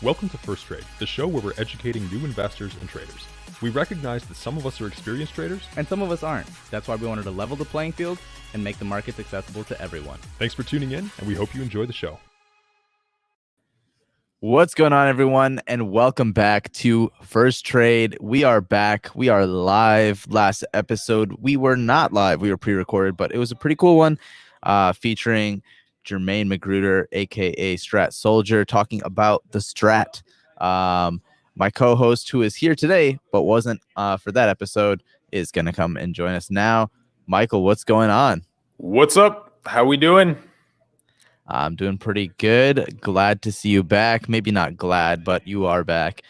Welcome to First Trade, the show where we're educating new investors and traders. We recognize that some of us are experienced traders, and some of us aren't. That's why we wanted to level the playing field and make the markets accessible to everyone. Thanks for tuning in, and we hope you enjoy the show. What's going on, everyone, and welcome back to First Trade. We are back. We are live. Last episode, we were not live. We were pre-recorded, but it was a pretty cool one featuring Jermaine Magruder, a.k.a. Strat Soldier, talking about the Strat. My co-host, who is here today but wasn't for that episode, is going to come and join us now. Michael, what's going on? What's up? How we doing? I'm doing pretty good. Glad to see you back. Maybe not glad, but you are back.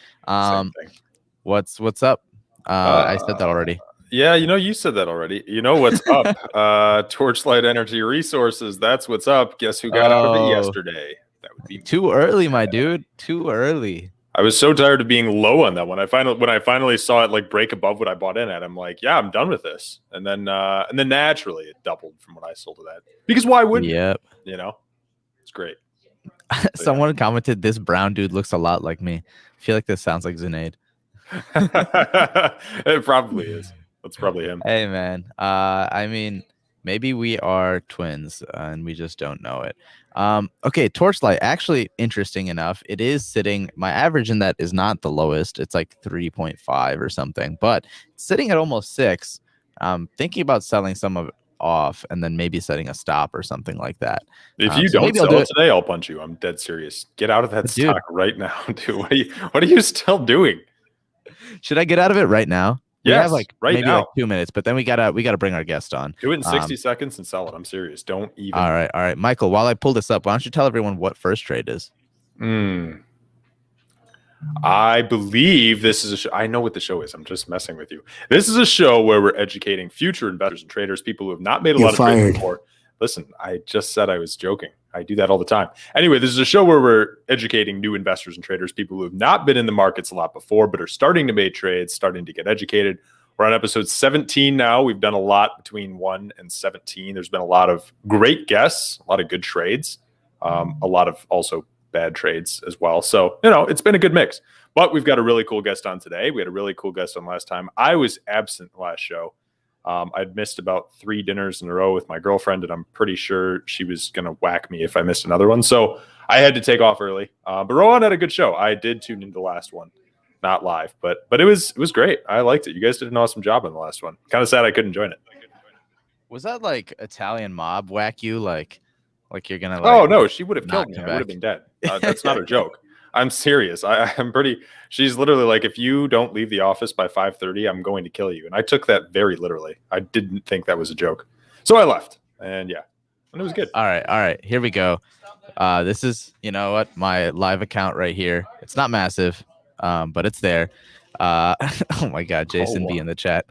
What's up? I said that already. Yeah, you said that already. You know what's up? Torchlight Energy Resources. That's what's up. Guess who got out of it yesterday? That would be too early, my dude. Too early. I was so tired of being low on that one. When I finally saw it like break above what I bought in at, I'm like, yeah, I'm done with this. And then naturally it doubled from what I sold it at. Because why wouldn't Yep. It's great. Someone commented, this brown dude looks a lot like me. I feel like this sounds like Zunaid. It probably is. That's probably him. Hey, man. I mean, maybe we are twins and we just don't know it. Okay, Torchlight, actually, interesting enough, it is sitting, my average in that is not the lowest. It's like 3.5 or something, but it's sitting at almost 6. Thinking about selling some of it off and then maybe setting a stop or something like that. If you don't sell it today, I'll punch you. I'm dead serious. Get out of that stock right now, dude. What are you still doing? Should I get out of it right now? Yes, we have like right maybe now. Like 2 minutes, but then we gotta bring our guest on. Do it in 60 seconds and sell it. I'm serious. Don't even. All right, Michael. While I pull this up, why don't you tell everyone what First Trade is? I believe this is a show. I know what the show is. I'm just messing with you. This is a show where we're educating future investors and traders, people who have not made a lot of trades before. Listen, I just said I was joking. I do that all the time. Anyway, this is a show where we're educating new investors and traders, people who have not been in the markets a lot before, but are starting to make trades, starting to get educated. We're on episode 17 now. We've done a lot between 1 and 17. There's been a lot of great guests, a lot of good trades, a lot of also bad trades as well. So, it's been a good mix. But we've got a really cool guest on today. We had a really cool guest on last time. I was absent last show. I'd missed about 3 dinners in a row with my girlfriend, and I'm pretty sure she was going to whack me if I missed another one. So I had to take off early. But Rohan had a good show. I did tune into the last one, not live, but it was great. I liked it. You guys did an awesome job on the last one. Kind of sad I couldn't join it. Was that like Italian mob whack you? Like you're gonna? Oh no, she would have killed me. I back. would have been dead. That's not a joke. I'm serious. I'm pretty. She's literally like, if you don't leave the office by 5:30, I'm going to kill you. And I took that very literally. I didn't think that was a joke, so I left. And yeah, and it was good. All right. Here we go. This is, my live account right here. It's not massive, but it's there. Oh my God, Jason B in the chat.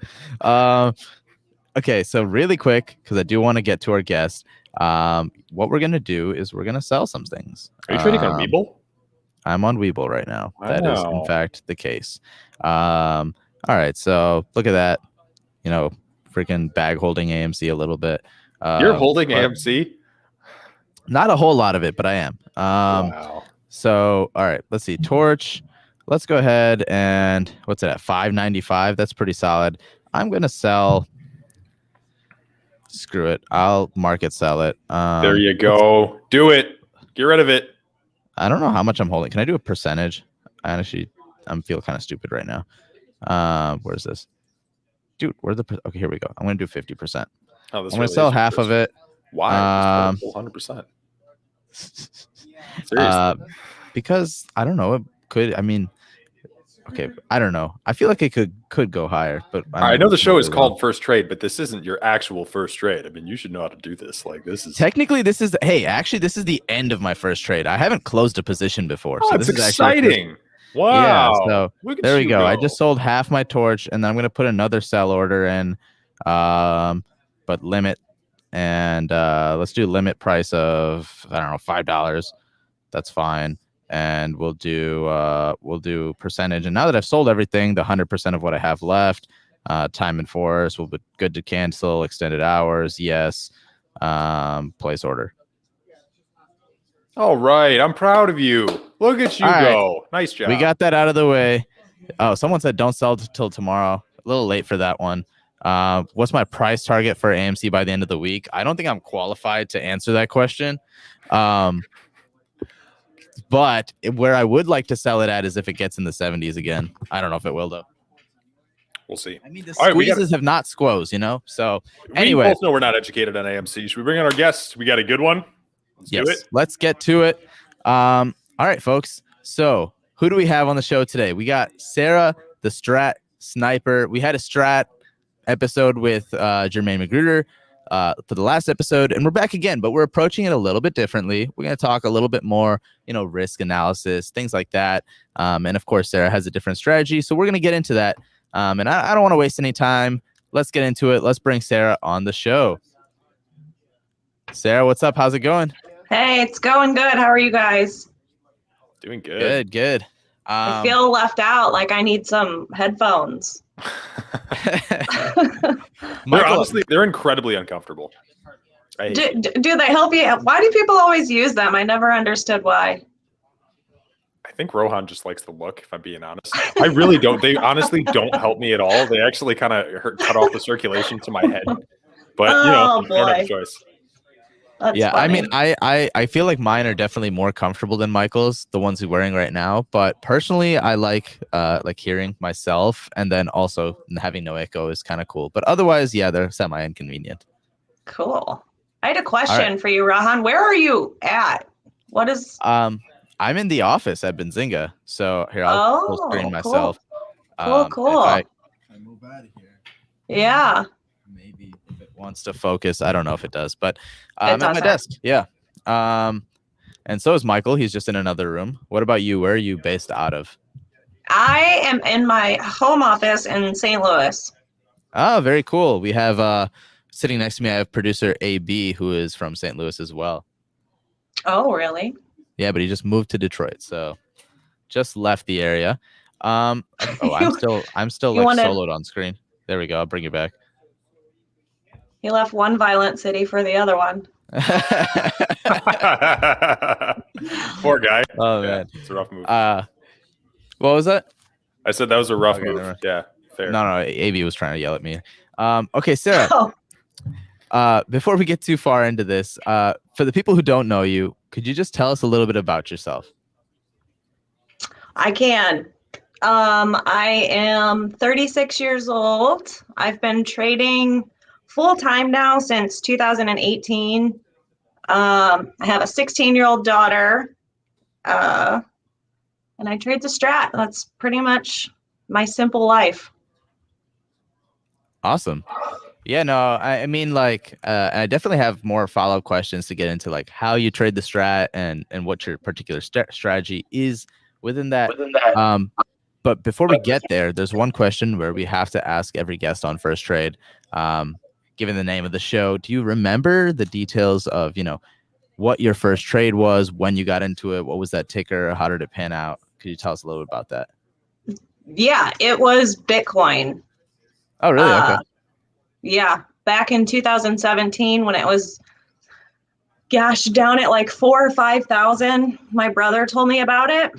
Okay, so really quick, because I do want to get to our guest. What we're gonna do is we're gonna sell some things. Are you trading on Webull? I'm on Webull right now. Wow. That is, in fact, the case. All right, so look at that. Freaking bag holding AMC a little bit. You're holding AMC? Not a whole lot of it, but I am. Wow. So, all right, let's see. Torch. Let's go ahead and what's it at? 595. That's pretty solid. I'm gonna sell. Screw it. I'll market sell it. There you go. Do it. Get rid of it. I don't know how much I'm holding. Can I do a percentage? I'm feel kind of stupid right now. Where's this? Dude, okay, here we go. I'm going to do 50%. Oh, this I'm going to sell half of it. Why? 100%. Seriously. Because I don't know. It could, okay, I don't know. I feel like it could go higher, but I know the show is called First Trade, but this isn't your actual first trade. You should know how to do this. Like, this is technically this is the end of my first trade. I haven't closed a position before, so this is exciting. Wow. Yeah, so there we go. I just sold half my torch, and then I'm gonna put another sell order in, but limit, and let's do limit price of $5. That's fine. And we'll do percentage. And now that I've sold everything, the 100% of what I have left, time and force will be good to cancel, extended hours, yes, place order. All right, I'm proud of you. Look at you All right. go. Nice job. We got that out of the way. Oh, someone said don't sell till tomorrow. A little late for that one. What's my price target for AMC by the end of the week? I don't think I'm qualified to answer that question. But where I would like to sell it at is if it gets in the 70s again. I don't know if it will, though. We'll see. I mean, the All right, squeezes have not squoze, you know? So, We anyway. both know we're not educated on AMC. Should we bring in our guests? We got a good one? Let's do it. Let's get to it. All right, folks. So, who do we have on the show today? We got Sara the Strat Sniper. We had a Strat episode with Jermaine Magruder for the last episode, and we're back again, but we're approaching it a little bit differently. We're going to talk a little bit more, risk analysis, things like that. And of course, Sara has a different strategy, so we're going to get into that. And I don't want to waste any time. Let's get into it. Let's bring Sara on the show. Sara, what's up? How's it going? Hey, it's going good. How are you guys? Doing good. Good. I feel left out, like I need some headphones. They're incredibly uncomfortable. Do they help you? Why do people always use them? I never understood why. I think Rohan just likes the look, if I'm being honest. I really don't. They honestly don't help me at all. They actually kind of cut off the circulation to my head. But, I don't have a choice. That's funny. I mean, I feel like mine are definitely more comfortable than Michael's, the ones he's wearing right now. But personally, I like hearing myself, and then also having no echo is kind of cool. But otherwise, yeah, they're semi-inconvenient. Cool. I had a question for you, Rohan. Where are you at? What is? I'm in the office at Benzinga. So here, I'll full screen myself. Cool. If I move out of here. Yeah. Maybe if it wants to focus, I don't know if it does, but I'm at my desk. Yeah. And so is Michael. He's just in another room. What about you? Where are you based out of? I am in my home office in St. Louis. Oh, very cool. We have sitting next to me, I have producer AB, who is from St. Louis as well. Oh, really? Yeah, but he just moved to Detroit, so just left the area. I'm still soloed on screen. There we go. I'll bring you back. He left one violent city for the other one. Poor guy. Oh, man. It's a rough move. What was that? I said that was a rough move. Yeah, fair. No, AB was trying to yell at me. Okay, Sara. Before we get too far into this, for the people who don't know you, could you just tell us a little bit about yourself? I can. I am 36 years old. I've been trading full-time now since 2018. I have a 16-year-old daughter, and I trade the Strat. That's pretty much my simple life. Awesome. Yeah, no, I mean, I definitely have more follow-up questions to get into, like how you trade the Strat and what your particular strategy is within that. But before we get there, there's one question where we have to ask every guest on First Trade. Given the name of the show, do you remember the details of, what your first trade was, when you got into it? What was that ticker? How did it pan out? Could you tell us a little bit about that? Yeah, it was Bitcoin. Oh, really? Okay. Yeah, back in 2017 when it was, down at like 4,000 or 5,000. My brother told me about it,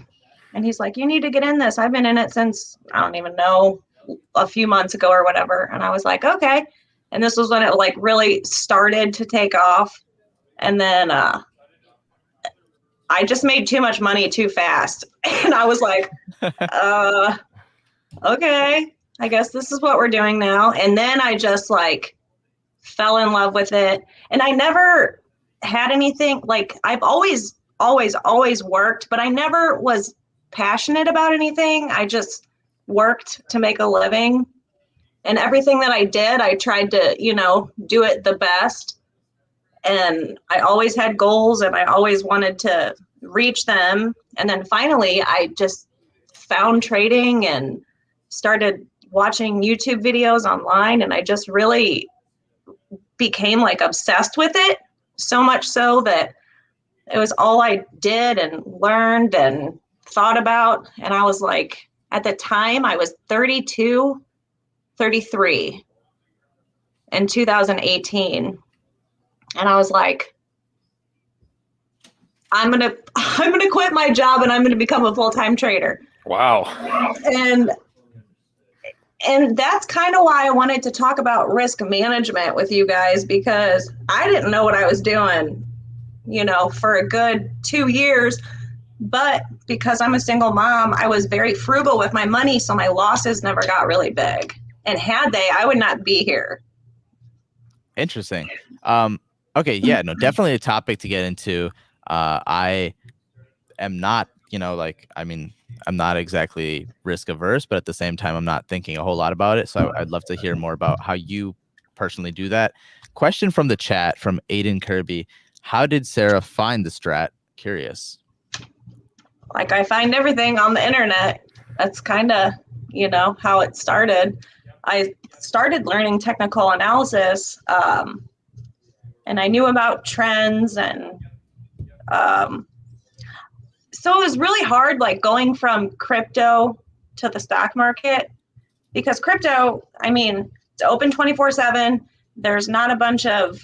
and he's like, "You need to get in this." I've been in it since, I don't even know, a few months ago or whatever. And I was like, okay. And this was when it like really started to take off. And then I just made too much money too fast. And I was like, okay, I guess this is what we're doing now. And then I just like fell in love with it. And I never had anything, like I've always worked, but I never was passionate about anything. I just worked to make a living. And everything that I did, I tried to, do it the best. And I always had goals and I always wanted to reach them. And then finally, I just found trading and started watching YouTube videos online. And I just really became like obsessed with it, so much so that it was all I did and learned and thought about. And I was like, at the time, I was 33 in 2018. And I was like, I'm gonna quit my job and I'm gonna become a full-time trader. Wow. And that's kind of why I wanted to talk about risk management with you guys, because I didn't know what I was doing, for a good 2 years. But because I'm a single mom, I was very frugal with my money, so my losses never got really big. And had they, I would not be here. Interesting. Okay, yeah, no, definitely a topic to get into. I am not, I'm not exactly risk averse, but at the same time, I'm not thinking a whole lot about it. So I'd love to hear more about how you personally do that. Question from the chat from Aiden Kirby. How did Sarah find the strat? Curious. Like, I find everything on the internet. That's kind of, how it started. I started learning technical analysis, and I knew about trends, and so it was really hard, like going from crypto to the stock market, because crypto, it's open 24/7. There's not a bunch of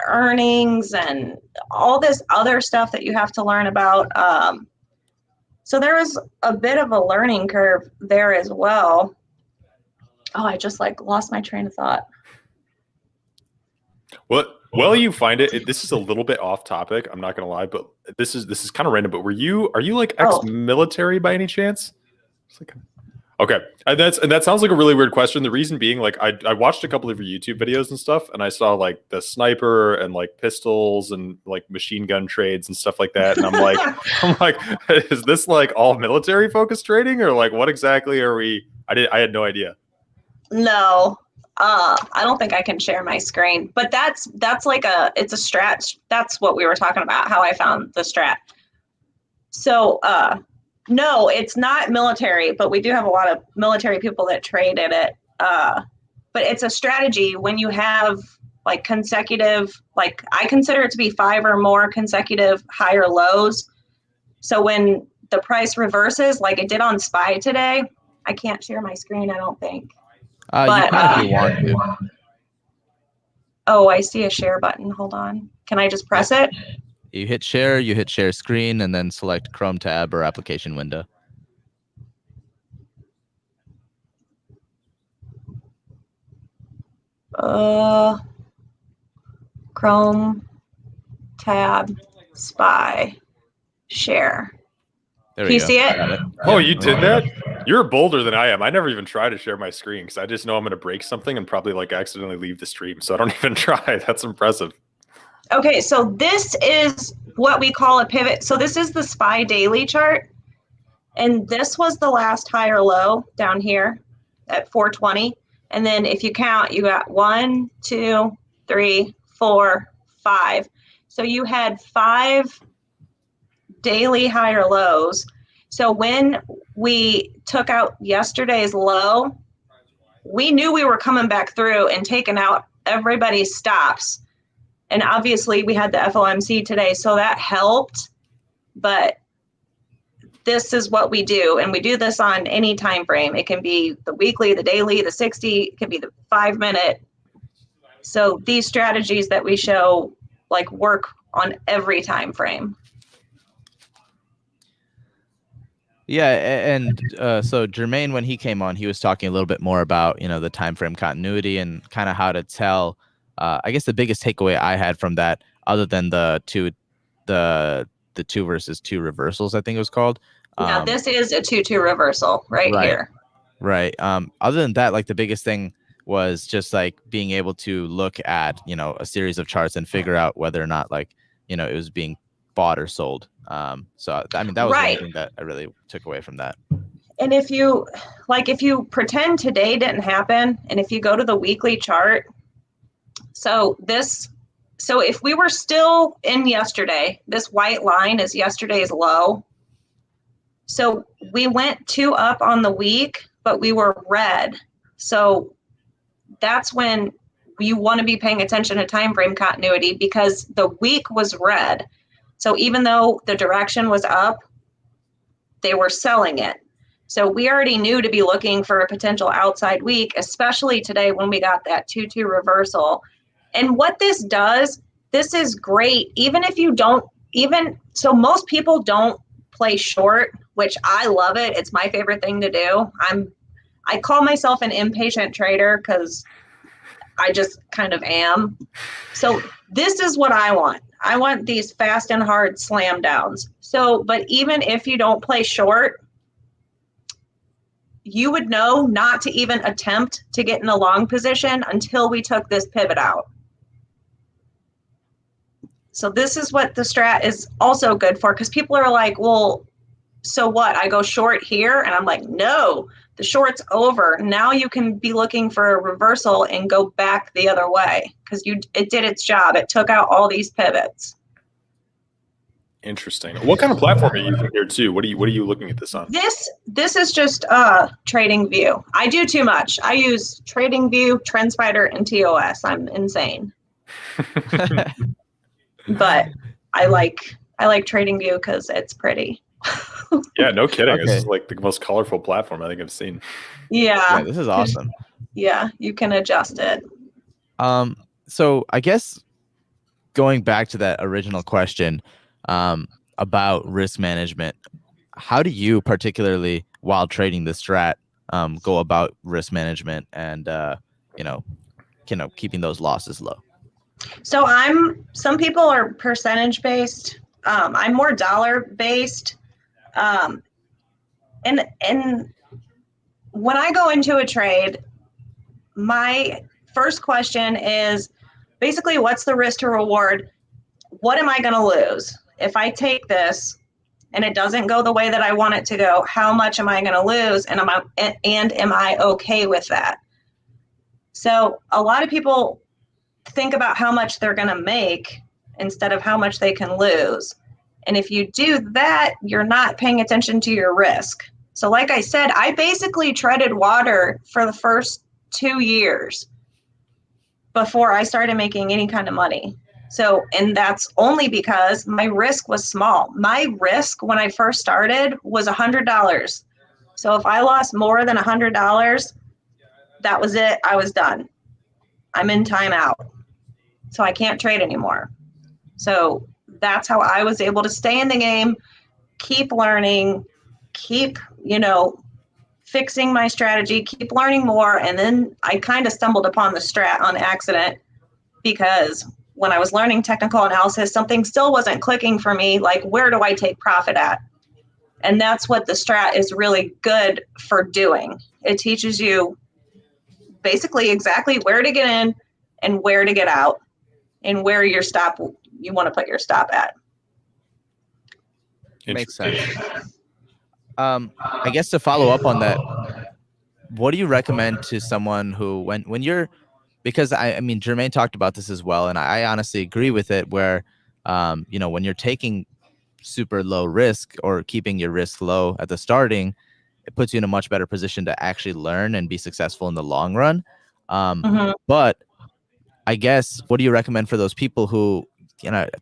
earnings and all this other stuff that you have to learn about. So there was a bit of a learning curve there as well. Oh, I just lost my train of thought. Well, you find it. This is a little bit off topic. I'm not gonna lie, but this is kind of random. But are you like ex-military by any chance? Okay, and that sounds like a really weird question. The reason being, like, I watched a couple of your YouTube videos and stuff, and I saw like the sniper and like pistols and like machine gun trades and stuff like that. And I'm like, is this like all military focused trading, or like what exactly are we? I had no idea. No, I don't think I can share my screen, but that's like it's a strat. That's what we were talking about, how I found the strat. So, no, it's not military, but we do have a lot of military people that trade in it. But it's a strategy when you have like consecutive, like I consider it to be 5 or more consecutive higher lows. So when the price reverses, like it did on SPY today, I can't share my screen, I don't think. But, you can if you want to. Oh, I see a share button. Hold on. Can I just press it? You hit share screen, and then select Chrome tab or application window. Chrome tab, SPY, share. There Can you see it? Oh, you did that? You're bolder than I am. I never even try to share my screen because I just know I'm going to break something and probably like accidentally leave the stream. So I don't even try. That's impressive. Okay, so this is what we call a pivot. So this is the SPY daily chart. And this was the last higher low down here at 420. And then if you count, you got 1, 2, 3, 4, 5. So you had 5 daily higher lows. So when we took out yesterday's low, we knew we were coming back through and taking out everybody's stops. And obviously we had the FOMC today, so that helped. But this is what we do, and we do this on any time frame. It can be the weekly, the daily, the 60, it can be the 5-minute. So these strategies that we show like work on every time frame. Yeah, and so Jermaine, when he came on, he was talking a little bit more about the time frame continuity and kind of how to tell. I guess the biggest takeaway I had from that, other than the 2 versus 2 reversals, I think it was called. Yeah, this is a 2-2 reversal right here. Right. Other than that, like the biggest thing was just like being able to look at a series of charts and figure out whether or not like it was being bought or sold. So I mean that was one thing that I really took away from that. And if you pretend today didn't happen, and if you go to the weekly chart, so if we were still in yesterday, this white line is yesterday's low. So we went 2 up on the week, but we were red. So that's when you want to be paying attention to time frame continuity, because the week was red. So even though the direction was up, they were selling it. So we already knew to be looking for a potential outside week, especially today when we got that 2-2 reversal. And what this does, this is great. Even if you don't even so, most people don't play short, which I love it. It's my favorite thing to do. I call myself an impatient trader because I just kind of am. So this is what I want. I want these fast and hard slam downs. So, but even if you don't play short, you would know not to even attempt to get in a long position until we took this pivot out. So this is what the strat is also good for, because people are like, well, so what? I go short here? And I'm like, no, the short's over. Now you can be looking for a reversal and go back the other way, because it did its job. It took out all these pivots. Interesting. What kind of platform are you using here too? What are you looking at this on? This is just Trading View. I do too much. I use Trading View, TrendSpider, and TOS. I'm insane. But I like Trading View because it's pretty. Yeah, no kidding. Okay. This is like the most colorful platform I think I've seen. Yeah. This is awesome. Yeah, you can adjust it. So I guess going back to that original question about risk management, how do you, particularly while trading the strat, go about risk management and keeping those losses low? So some people are percentage based. I'm more dollar based. And when I go into a trade, my first question is basically, what's the risk to reward? What am I going to lose? If I take this and it doesn't go the way that I want it to go, how much am I going to lose? And am I okay with that? So a lot of people think about how much they're going to make instead of how much they can lose. And if you do that, you're not paying attention to your risk. So like I said, I basically treaded water for the first 2 years before I started making any kind of money. So, and that's only because my risk was small. My risk when I first started was $100. So if I lost more than $100, that was it. I was done. I'm in timeout. So I can't trade anymore. So that's how I was able to stay in the game, keep learning, keep, fixing my strategy, keep learning more. And then I kind of stumbled upon the strat on accident, because when I was learning technical analysis, something still wasn't clicking for me. Like, where do I take profit at? And that's what the strat is really good for doing. It teaches you basically exactly where to get in and where to get out, and where you want to put your stop at. Makes sense. I guess to follow up on that, what do you recommend to someone who, when you're, because I mean, Jermaine talked about this as well, and I honestly agree with it, where, when you're taking super low risk or keeping your risk low at the starting, it puts you in a much better position to actually learn and be successful in the long run. But I guess, what do you recommend for those people who,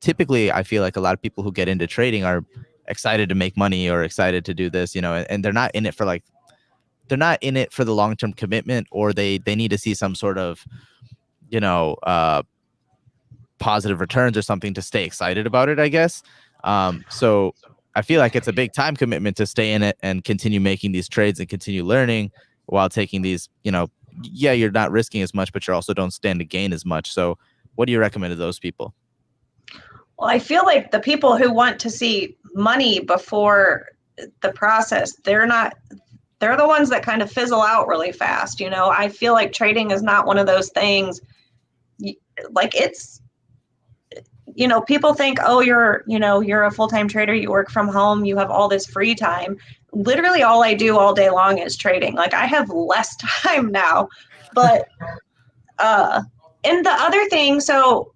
typically I feel like a lot of people who get into trading are excited to make money or excited to do this, and they're not in it for the long-term commitment, or they need to see some sort of, positive returns or something to stay excited about it, I guess. So I feel like it's a big time commitment to stay in it and continue making these trades and continue learning while taking these, you're not risking as much, but you also don't stand to gain as much. So what do you recommend to those people? Well, I feel like the people who want to see money before the process, they're the ones that kind of fizzle out really fast. I feel like trading is not one of those things, like it's, people think, oh, you're a full-time trader, you work from home, you have all this free time. Literally all I do all day long is trading. Like, I have less time now, but and the other thing, so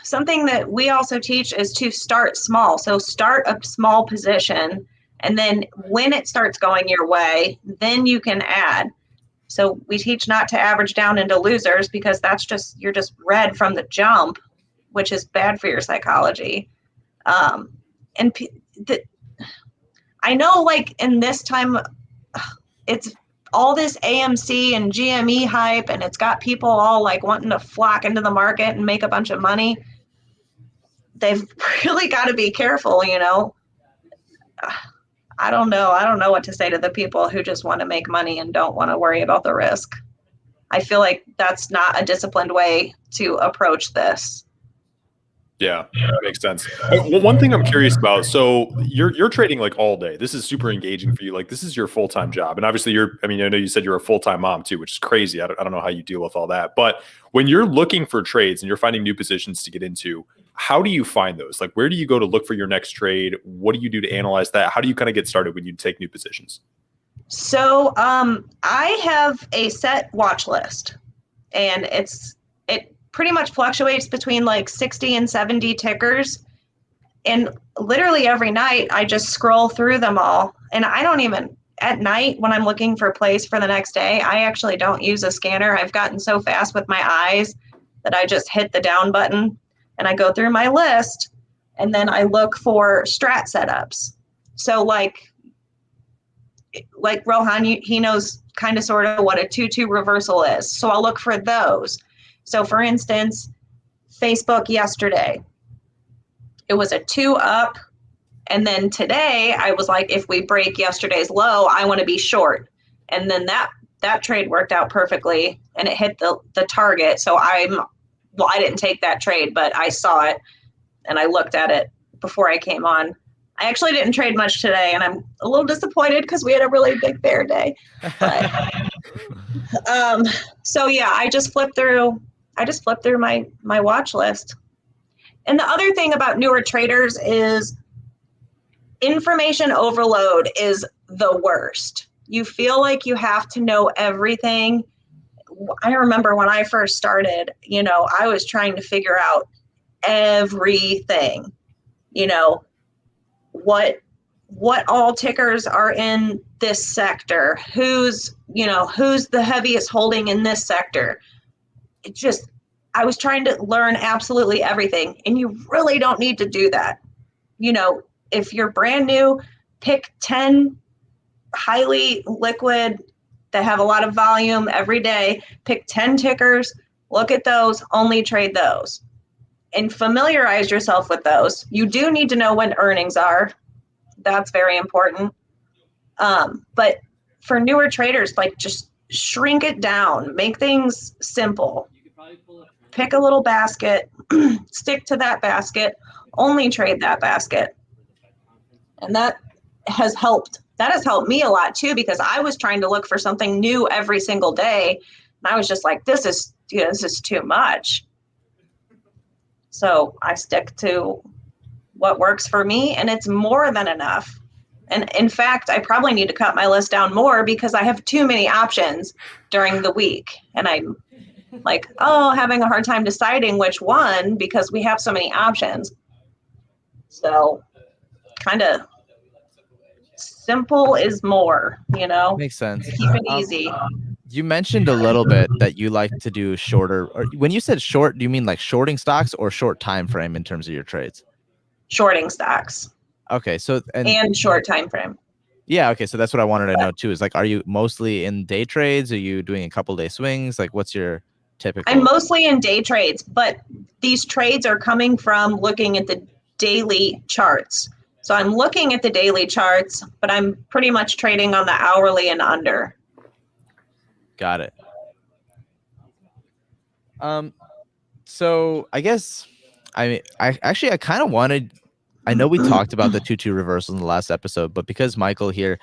something that we also teach is to start small. So start a small position, and then when it starts going your way, then you can add. So we teach not to average down into losers, because you're just red from the jump, which is bad for your psychology. I know, like, in this time, it's all this AMC and GME hype, and it's got people all like wanting to flock into the market and make a bunch of money. they've really got to be careful, you know. I don't know. I don't know what to say to the people who just want to make money and don't want to worry about the risk. I feel like that's not a disciplined way to approach this. Yeah, makes sense. One thing I'm curious about, so you're trading like all day. This is super engaging for you. Like this is your full-time job. And obviously I know you said you're a full-time mom too, which is crazy. I don't know how you deal with all that. But when you're looking for trades and you're finding new positions to get into, how do you find those? Like where do you go to look for your next trade? What do you do to analyze that? How do you kind of get started when you take new positions? So I have a set watch list, and it pretty much fluctuates between like 60 and 70 tickers. And literally every night I just scroll through them all. And I don't even, at night when I'm looking for plays for the next day, I actually don't use a scanner. I've gotten so fast with my eyes that I just hit the down button and I go through my list, and then I look for strat setups. So like Rohan, he knows kind of sort of what a 2-2 reversal is. So I'll look for those. So for instance, Facebook yesterday, it was a 2 up. And then today I was like, if we break yesterday's low, I want to be short. And then that trade worked out perfectly and it hit the target. So I didn't take that trade, but I saw it and I looked at it before I came on. I actually didn't trade much today, and I'm a little disappointed because we had a really big bear day. But so yeah, I just flipped through my watch list. And the other thing about newer traders is information overload is the worst. You feel like you have to know everything. I remember when I first started, you know, I was trying to figure out everything, you know, what all tickers are in this sector, who's the heaviest holding in this sector. I was trying to learn absolutely everything, and you really don't need to do that. You know, if you're brand new, pick 10 highly liquid that have a lot of volume every day, pick 10 tickers, look at those, only trade those. And familiarize yourself with those. You do need to know when earnings are. That's very important. But for newer traders, like just shrink it down, make things simple. Pick a little basket, stick to that basket, only trade that basket. And that has helped. That has helped me a lot too, because I was trying to look for something new every single day. And I was just like, this is too much. So I stick to what works for me, and it's more than enough. And in fact, I probably need to cut my list down more because I have too many options during the week. And I'm like, having a hard time deciding which one because we have so many options. So kind of simple is more, you know? Makes sense. Keep it easy. You mentioned a little bit that you like to do shorter. Or when you said short, do you mean like shorting stocks or short time frame in terms of your trades? Shorting stocks. Okay, so and short time frame. Yeah, okay, so that's what I wanted to know too. Is like, are you mostly in day trades? Are you doing a couple day swings? Like, what's your typical? I'm mostly in day trades, but these trades are coming from looking at the daily charts. So I'm looking at the daily charts, but I'm pretty much trading on the hourly and under. Got it. So I guess I kind of wanted. I know we talked about the 2-2 reversal in the last episode, but because Michael here,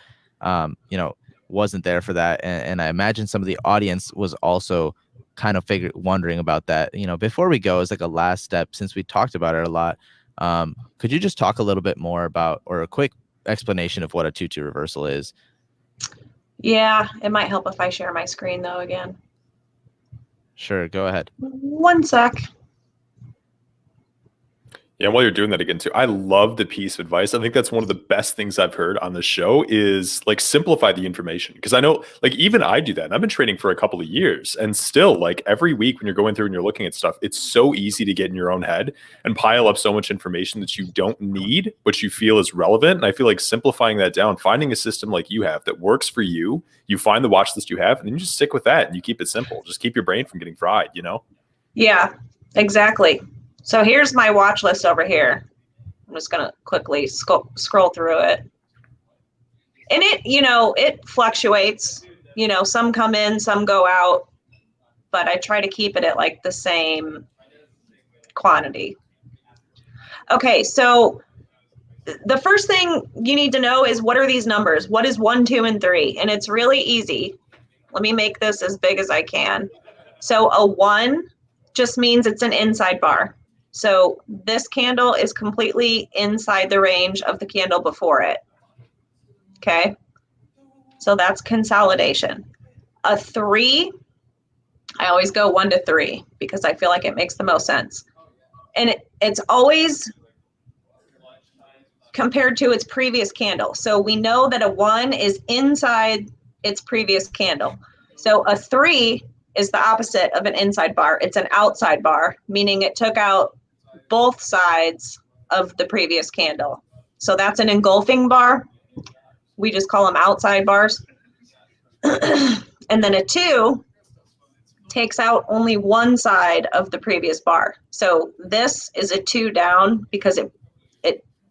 wasn't there for that, and I imagine some of the audience was also kind of wondering about that. You know, before we go, as like a last step, since we talked about it a lot, could you just talk a little bit more about, or a quick explanation of what a 2-2 reversal is? Yeah, it might help if I share my screen though again. Sure, go ahead. One sec. Yeah, while you're doing that again too, I love the piece of advice. I think that's one of the best things I've heard on the show is like simplify the information. Because I know like even I do that. And I've been trading for a couple of years, and still like every week when you're going through and you're looking at stuff, it's so easy to get in your own head and pile up so much information that you don't need, but you feel is relevant. And I feel like simplifying that down, finding a system like you have that works for you, you find the watch list you have, and then you just stick with that and you keep it simple. Just keep your brain from getting fried, you know? Yeah, exactly. So here's my watch list over here. I'm just going to quickly scroll through it. And it, it fluctuates. Some come in, some go out, but I try to keep it at like the same quantity. Okay, so the first thing you need to know is, what are these numbers? What is 1, 2, and 3? And it's really easy. Let me make this as big as I can. So a 1 just means it's an inside bar. So this candle is completely inside the range of the candle before it. Okay, so that's consolidation. A 3, I always go 1 to 3 because I feel like it makes the most sense. And it's always compared to its previous candle. So we know that a 1 is inside its previous candle. So a 3 is the opposite of an inside bar. It's an outside bar, meaning it took out both sides of the previous candle. So that's an engulfing bar. We just call them outside bars. And then a 2 takes out only one side of the previous bar. So this is a 2 down because it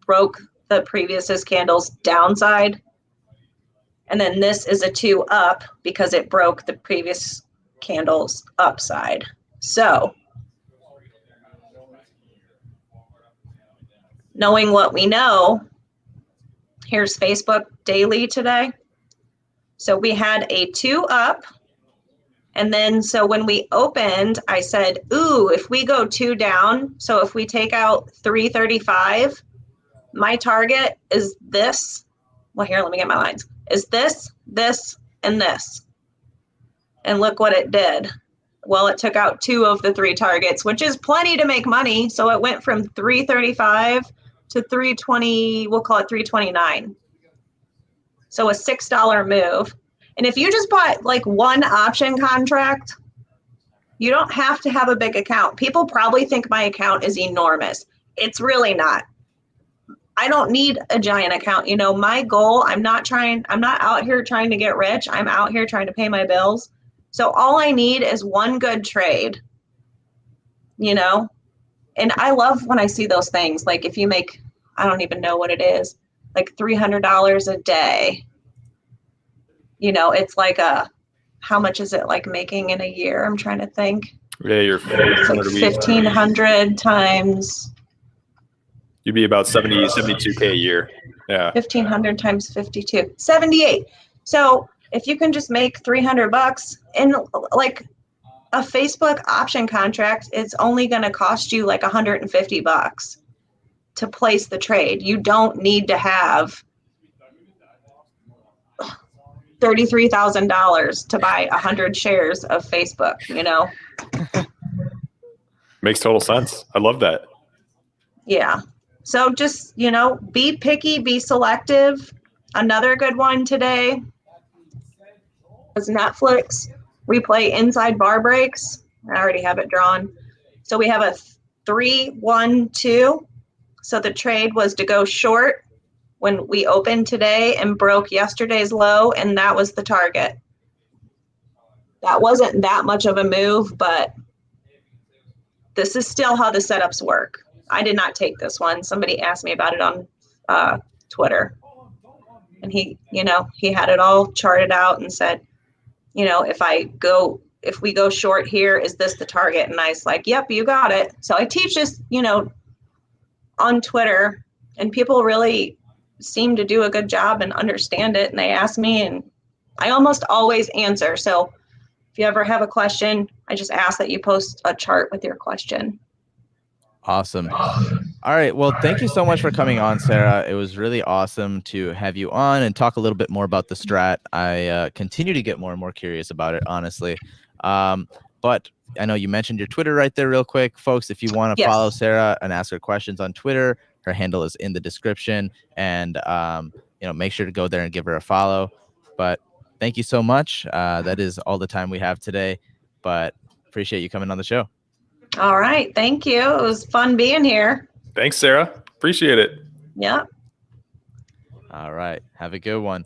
broke the previous candle's downside. And then this is a 2 up because it broke the previous candle's upside. So knowing what we know, here's Facebook daily today. So we had a 2 up. And then, so when we opened, I said, ooh, if we go 2 down, so if we take out 335, my target is this. Well, here, let me get my lines. Is this, and this. And look what it did. Well, it took out 2 of the 3 targets, which is plenty to make money. So it went from 335 to 320, we'll call it 329. So a $6 move. And if you just bought like one option contract, you don't have to have a big account. People probably think my account is enormous. It's really not. I don't need a giant account. My goal, I'm not out here trying to get rich. I'm out here trying to pay my bills. So all I need is one good trade, and I love when I see those things. Like if you make, I don't even know what it is, like $300 a day. It's like how much is it like making in a year? I'm trying to think. Yeah, you're it's like 1,500 times. You'd be about 72K a year. Yeah. 1,500 times 52, 78. So if you can just make $300 in like a Facebook option contract, it's only going to cost you like $150 to place the trade. You don't need to have $33,000 to buy 100 shares of Facebook, Makes total sense. I love that. Yeah. So just, be picky, be selective. Another good one today was Netflix. We play inside bar breaks. I already have it drawn. So we have a 3-1-2. So the trade was to go short when we opened today and broke yesterday's low, and that was the target. That wasn't that much of a move, but this is still how the setups work. I did not take this one. Somebody asked me about it on Twitter. And he had it all charted out and said, if we go short here, is this the target? And I was like, yep, you got it. So I teach this, on Twitter, and people really seem to do a good job and understand it. And they ask me, and I almost always answer. So if you ever have a question, I just ask that you post a chart with your question. Awesome. All right. Well, thank you so much for coming on, Sara. It was really awesome to have you on and talk a little bit more about the strat. I continue to get more and more curious about it, honestly. But I know you mentioned your Twitter right there real quick. Folks, if you want to follow Sara and ask her questions on Twitter, her handle is in the description. And, make sure to go there and give her a follow. But thank you so much. That is all the time we have today. But appreciate you coming on the show. All right. Thank you. It was fun being here. Thanks, Sara. Appreciate it. Yep. All right. Have a good one.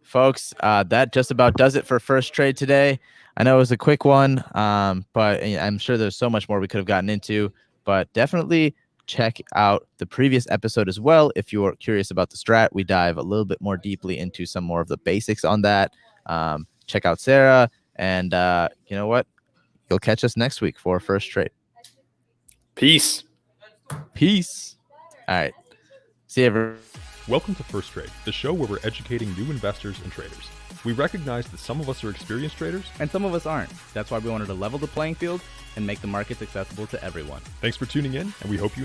Folks, that just about does it for First Trade today. I know it was a quick one, but I'm sure there's so much more we could have gotten into. but definitely check out the previous episode as well. If you're curious about the strat, we dive a little bit more deeply into some more of the basics on that. Check out Sarah, and you know what? You'll catch us next week for First Trade. Peace. Peace. All right. See you, everyone. Welcome to First Trade, the show where we're educating new investors and traders. We recognize that some of us are experienced traders, And some of us aren't. That's why we wanted to level the playing field and make the markets accessible to everyone. Thanks for tuning in, and we hope you